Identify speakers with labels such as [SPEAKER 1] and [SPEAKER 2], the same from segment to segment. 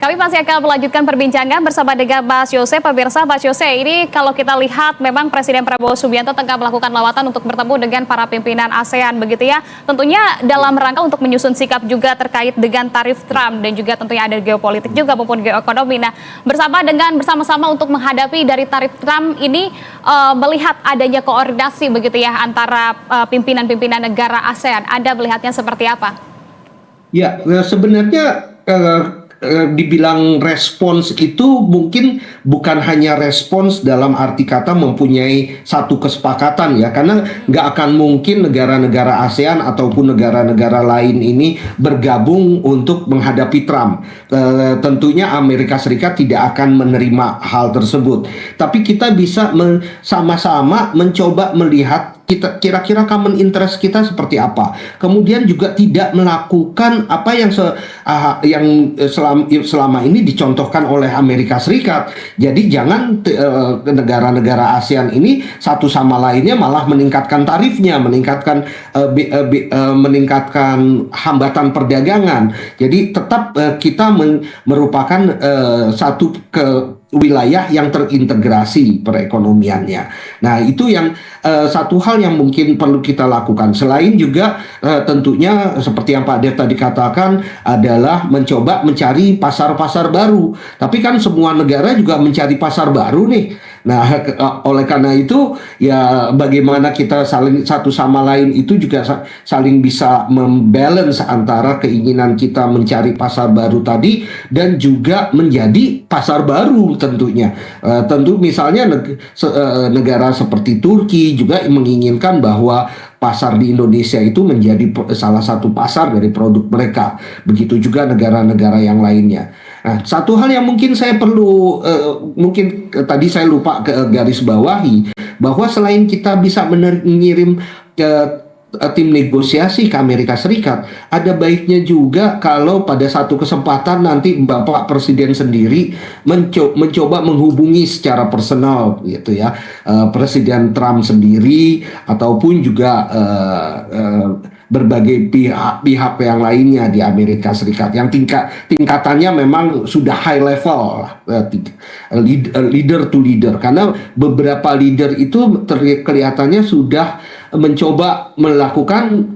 [SPEAKER 1] Kami masih akan melanjutkan perbincangan bersama dengan Mas Yose. Pemirsa, Mas Yose, ini kalau kita lihat memang Presiden Prabowo Subianto tengah melakukan lawatan untuk bertemu dengan para pimpinan ASEAN begitu ya. Tentunya dalam rangka untuk menyusun sikap juga terkait dengan tarif Trump dan juga tentunya ada geopolitik juga maupun geoekonomi. Nah, bersama-sama untuk menghadapi dari tarif Trump ini melihat adanya koordinasi begitu ya antara pimpinan-pimpinan negara ASEAN. Anda melihatnya seperti apa?
[SPEAKER 2] Ya, sebenarnya dibilang respons itu mungkin bukan hanya respons dalam arti kata mempunyai satu kesepakatan ya, karena nggak akan mungkin negara-negara ASEAN ataupun negara-negara lain ini bergabung untuk menghadapi Trump. Tentunya Amerika Serikat tidak akan menerima hal tersebut, tapi kita bisa sama-sama mencoba melihat kira-kira common interest kita seperti apa. Kemudian juga tidak melakukan apa yang selama ini dicontohkan oleh Amerika Serikat. Jadi jangan negara-negara ASEAN ini satu sama lainnya malah meningkatkan tarifnya, meningkatkan hambatan perdagangan. Jadi tetap kita merupakan satu wilayah yang terintegrasi perekonomiannya. Nah, itu yang satu hal yang mungkin perlu kita lakukan. Selain juga tentunya seperti yang Pak Dev tadi katakan adalah mencoba mencari pasar-pasar baru. Tapi kan semua negara juga mencari pasar baru nih. Nah, oleh karena itu ya bagaimana kita saling satu sama lain itu juga saling bisa membalance antara keinginan kita mencari pasar baru tadi dan juga menjadi pasar baru tentunya. Tentu misalnya negara seperti Turki juga menginginkan bahwa pasar di Indonesia itu menjadi salah satu pasar dari produk mereka. Begitu juga negara-negara yang lainnya. Nah, satu hal yang mungkin saya perlu, mungkin tadi saya lupa ke garis bawahi, bahwa selain kita bisa mengirim ke tim negosiasi ke Amerika Serikat, ada baiknya juga kalau pada satu kesempatan nanti Bapak Presiden sendiri mencoba menghubungi secara personal gitu ya, Presiden Trump sendiri ataupun juga berbagai pihak yang lainnya di Amerika Serikat yang tingkatannya memang sudah high level, leader to leader, karena beberapa leader itu kelihatannya sudah mencoba melakukan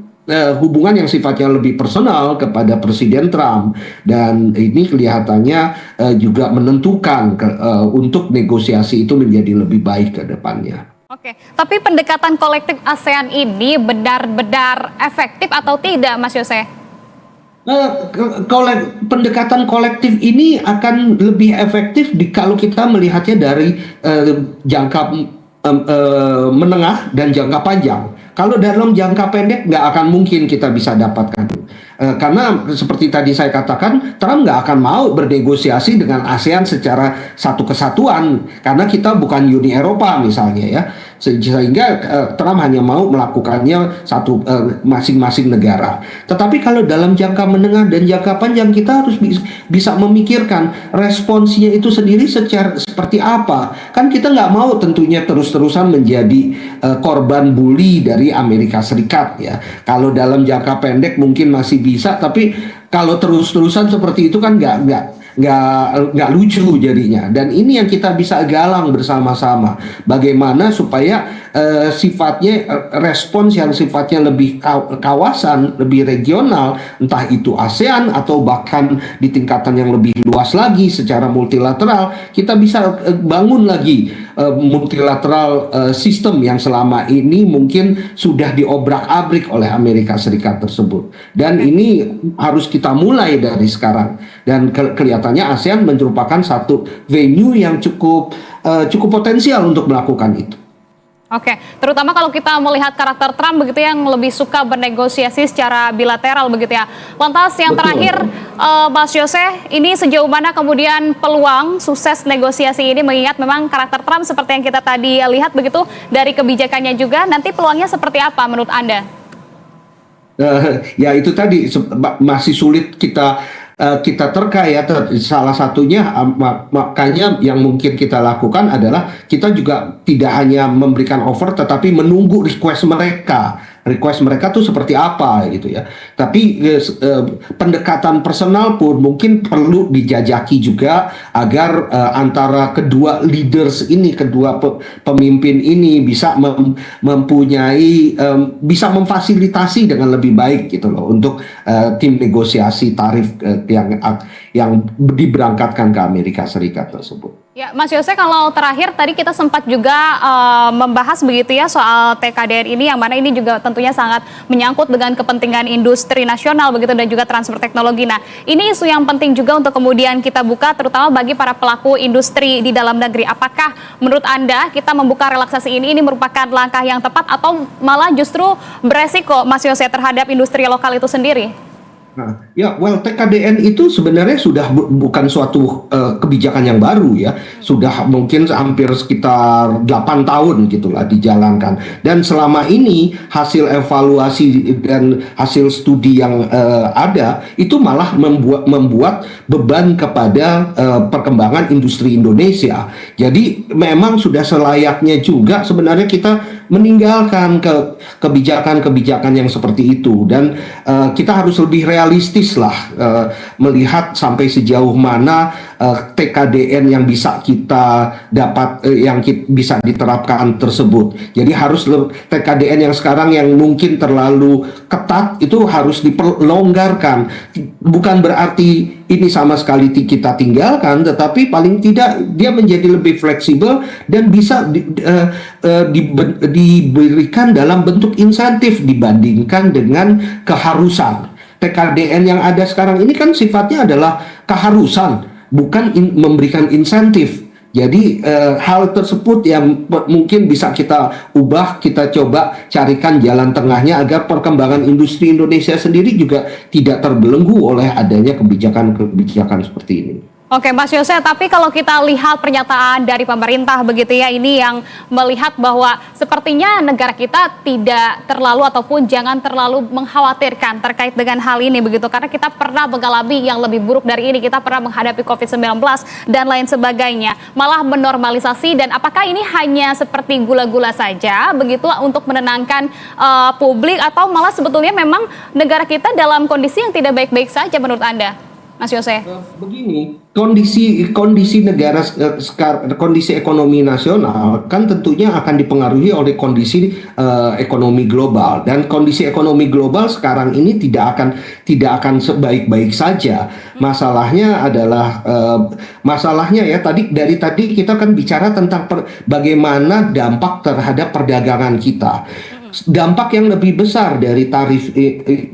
[SPEAKER 2] hubungan yang sifatnya lebih personal kepada Presiden Trump, dan ini kelihatannya juga menentukan untuk negosiasi itu menjadi lebih baik ke depannya.
[SPEAKER 1] Oke, tapi pendekatan kolektif ASEAN ini benar-benar efektif atau tidak, Mas Yose?
[SPEAKER 2] Pendekatan kolektif ini akan lebih efektif kalau kita melihatnya dari jangka menengah dan jangka panjang. Kalau dalam jangka pendek nggak akan mungkin kita bisa dapatkan. Karena seperti tadi saya katakan, Trump nggak akan mau bernegosiasi dengan ASEAN secara satu kesatuan, karena kita bukan Uni Eropa misalnya ya, sehingga Trump hanya mau melakukannya satu masing-masing negara. Tetapi kalau dalam jangka menengah dan jangka panjang, kita harus bisa memikirkan responsnya itu sendiri seperti apa. Kan kita nggak mau tentunya terus-terusan menjadi korban bully dari Amerika Serikat ya. Kalau dalam jangka pendek mungkin masih bisa, tapi kalau terus-terusan seperti itu kan nggak lucu jadinya. Dan ini yang kita bisa galang bersama-sama, bagaimana supaya sifatnya respons yang sifatnya lebih kawasan, lebih regional, entah itu ASEAN atau bahkan di tingkatan yang lebih luas lagi secara multilateral, kita bisa bangun lagi multilateral sistem yang selama ini mungkin sudah diobrak-abrik oleh Amerika Serikat tersebut. Dan ini harus kita mulai dari sekarang. Dan kelihatannya ASEAN merupakan satu venue yang cukup potensial untuk melakukan itu.
[SPEAKER 1] Oke, terutama kalau kita melihat karakter Trump begitu yang lebih suka bernegosiasi secara bilateral begitu ya. Lantas yang terakhir, Mas Yose, ini sejauh mana kemudian peluang sukses negosiasi ini, mengingat memang karakter Trump seperti yang kita tadi lihat begitu dari kebijakannya juga, nanti peluangnya seperti apa menurut Anda?
[SPEAKER 2] Ya itu tadi masih sulit kita terka ya. Salah satunya makanya yang mungkin kita lakukan adalah kita juga tidak hanya memberikan offer tetapi menunggu request mereka request mereka tuh seperti apa gitu ya. Tapi pendekatan personal pun mungkin perlu dijajaki juga agar antara kedua leaders ini, kedua pemimpin ini bisa mempunyai bisa memfasilitasi dengan lebih baik gitu loh untuk tim negosiasi tarif yang diberangkatkan ke Amerika Serikat tersebut.
[SPEAKER 1] Ya, Mas Yose, kalau terakhir tadi kita sempat juga membahas begitu ya soal TKDN ini, yang mana ini juga tentunya sangat menyangkut dengan kepentingan industri nasional begitu dan juga transfer teknologi. Nah, ini isu yang penting juga untuk kemudian kita buka, terutama bagi para pelaku industri di dalam negeri. Apakah menurut Anda kita membuka relaksasi ini merupakan langkah yang tepat atau malah justru beresiko, Mas Yose, terhadap industri lokal itu sendiri?
[SPEAKER 2] Nah, ya, TKDN itu sebenarnya sudah bukan suatu kebijakan yang baru ya, sudah mungkin hampir sekitar 8 tahun gitulah dijalankan. Dan selama ini hasil evaluasi dan hasil studi yang ada itu malah membuat beban kepada perkembangan industri Indonesia. Jadi memang sudah selayaknya juga sebenarnya kita meninggalkan kebijakan-kebijakan yang seperti itu, dan kita harus lebih realistis lah melihat sampai sejauh mana TKDN yang bisa kita dapat, yang bisa diterapkan tersebut. Jadi harus TKDN yang sekarang yang mungkin terlalu ketat itu harus diperlonggarkan. Bukan berarti ini sama sekali kita tinggalkan, tetapi paling tidak dia menjadi lebih fleksibel dan bisa diberikan dalam bentuk insentif dibandingkan dengan keharusan. TKDN yang ada sekarang ini kan sifatnya adalah keharusan, bukan memberikan insentif. Jadi hal tersebut yang mungkin bisa kita ubah, kita coba carikan jalan tengahnya agar perkembangan industri Indonesia sendiri juga tidak terbelenggu oleh adanya kebijakan-kebijakan seperti ini.
[SPEAKER 1] Oke, Mas Yose, tapi kalau kita lihat pernyataan dari pemerintah begitu ya, ini yang melihat bahwa sepertinya negara kita tidak terlalu ataupun jangan terlalu mengkhawatirkan terkait dengan hal ini begitu, karena kita pernah mengalami yang lebih buruk dari ini, kita pernah menghadapi COVID-19 dan lain sebagainya, malah menormalisasi. Dan apakah ini hanya seperti gula-gula saja begitu untuk menenangkan publik, atau malah sebetulnya memang negara kita dalam kondisi yang tidak baik-baik saja menurut Anda, Mas Yose?
[SPEAKER 2] Begini, kondisi negara kondisi ekonomi nasional kan tentunya akan dipengaruhi oleh kondisi ekonomi global, dan kondisi ekonomi global sekarang ini tidak akan sebaik-baik saja. Masalahnya adalah masalahnya ya dari tadi kita kan bicara tentang bagaimana dampak terhadap perdagangan kita. Dampak yang lebih besar dari tarif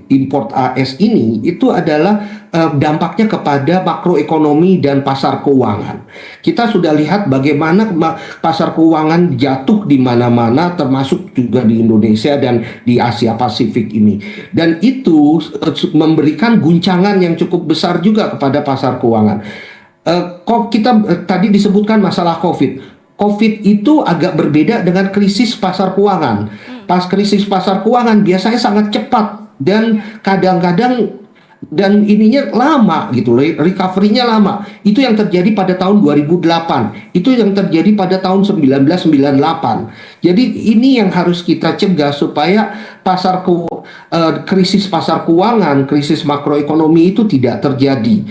[SPEAKER 2] import AS ini itu adalah dampaknya kepada makroekonomi dan pasar keuangan. Kita sudah lihat bagaimana pasar keuangan jatuh di mana-mana, termasuk juga di Indonesia dan di Asia Pasifik ini. Dan itu memberikan guncangan yang cukup besar juga kepada pasar keuangan. Kita tadi disebutkan masalah COVID itu agak berbeda dengan krisis pasar keuangan. Pas krisis pasar keuangan biasanya sangat cepat dan kadang-kadang dan ininya lama gitu, recovery-nya lama. Itu yang terjadi pada tahun 2008. Itu yang terjadi pada tahun 1998. Jadi ini yang harus kita cegah supaya krisis pasar keuangan, krisis makroekonomi itu tidak terjadi.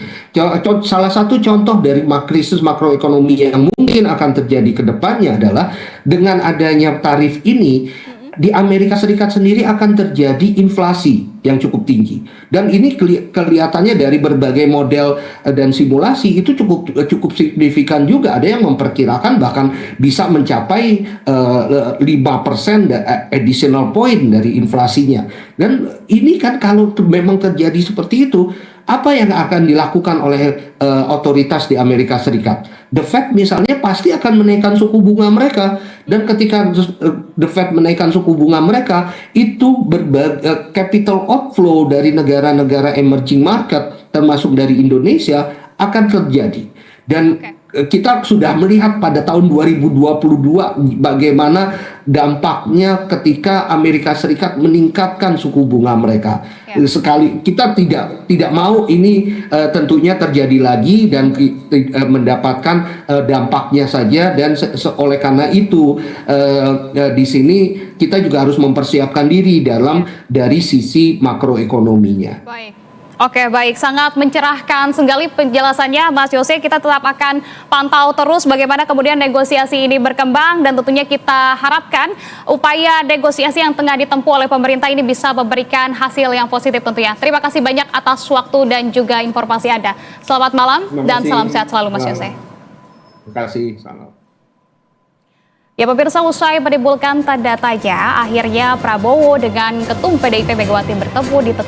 [SPEAKER 2] Salah satu contoh dari krisis makroekonomi yang mungkin akan terjadi ke depannya adalah dengan adanya tarif ini, di Amerika Serikat sendiri akan terjadi inflasi yang cukup tinggi, dan ini kelihatannya dari berbagai model dan simulasi itu cukup signifikan juga. Ada yang memperkirakan bahkan bisa mencapai 5% additional point dari inflasinya. Dan ini kan kalau memang terjadi seperti itu, apa yang akan dilakukan oleh otoritas di Amerika Serikat? The Fed misalnya pasti akan menaikkan suku bunga mereka, dan ketika The Fed menaikkan suku bunga mereka, itu capital outflow dari negara-negara emerging market termasuk dari Indonesia akan terjadi. Dan kita sudah melihat pada tahun 2022 bagaimana dampaknya ketika Amerika Serikat meningkatkan suku bunga mereka.
[SPEAKER 1] Ya.
[SPEAKER 2] Sekali kita tidak mau ini tentunya terjadi lagi dan mendapatkan dampaknya saja, dan oleh karena itu di sini kita juga harus mempersiapkan diri dari sisi makroekonominya.
[SPEAKER 1] Baik. Oke, baik. Sangat mencerahkan sekali penjelasannya, Mas Yose. Kita tetap akan pantau terus bagaimana kemudian negosiasi ini berkembang, dan tentunya kita harapkan upaya negosiasi yang tengah ditempuh oleh pemerintah ini bisa memberikan hasil yang positif tentunya. Terima kasih banyak atas waktu dan juga informasi Anda. Selamat malam dan salam sehat selalu, Mas Yose.
[SPEAKER 2] Terima kasih. Salam.
[SPEAKER 1] Ya, pemirsa, usai menimbulkan tanda tanya, akhirnya Prabowo dengan Ketum PDIP Megawati bertemu di Teguh